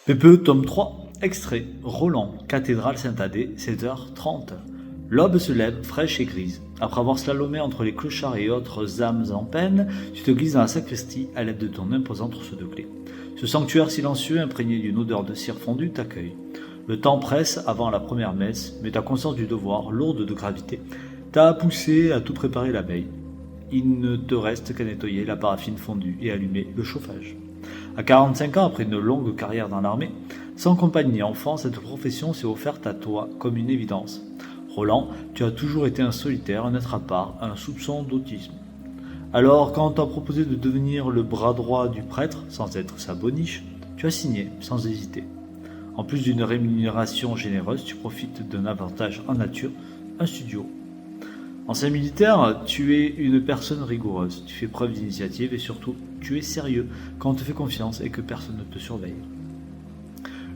PPE tome 3, extrait, Roland, cathédrale Saint-Adé, 16h30. L'aube se lève, fraîche et grise. Après avoir slalomé entre les clochards et autres âmes en peine, tu te glisses dans la sacristie à l'aide de ton imposant trousseau de clés. Ce sanctuaire silencieux, imprégné d'une odeur de cire fondue, t'accueille. Le temps presse avant la première messe, mais ta conscience du devoir, lourde de gravité, t'a poussé à tout préparer la veille. Il ne te reste qu'à nettoyer la paraffine fondue et allumer le chauffage. À 45 ans, après une longue carrière dans l'armée, sans compagne ni enfant, cette profession s'est offerte à toi comme une évidence. Roland, tu as toujours été un solitaire, un être à part, un soupçon d'autisme. Alors, quand on t'a proposé de devenir le bras droit du prêtre, sans être sa boniche, tu as signé, sans hésiter. En plus d'une rémunération généreuse, tu profites d'un avantage en nature, un studio. Ancien militaire, tu es une personne rigoureuse, tu fais preuve d'initiative et surtout, tu es sérieux quand on te fait confiance et que personne ne te surveille.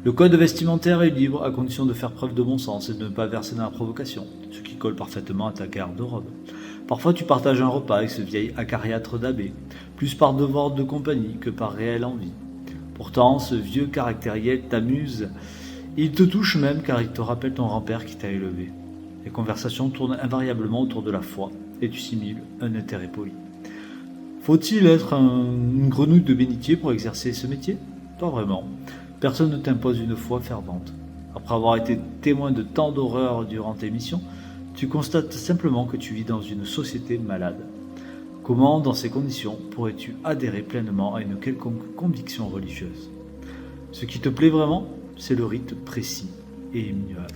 Le code vestimentaire est libre à condition de faire preuve de bon sens et de ne pas verser dans la provocation, ce qui colle parfaitement à ta garde-robe. Parfois tu partages un repas avec ce vieil acariâtre d'abbé, plus par devoir de compagnie que par réelle envie. Pourtant, ce vieux caractériel t'amuse, il te touche même car il te rappelle ton grand-père qui t'a élevé. Les conversations tournent invariablement autour de la foi et tu simules un intérêt poli. Faut-il être une grenouille de bénitier pour exercer ce métier? Pas vraiment. Personne ne t'impose une foi fervente. Après avoir été témoin de tant d'horreurs durant tes missions, tu constates simplement que tu vis dans une société malade. Comment, dans ces conditions, pourrais-tu adhérer pleinement à une quelconque conviction religieuse? Ce qui te plaît vraiment, c'est le rite précis et immuable.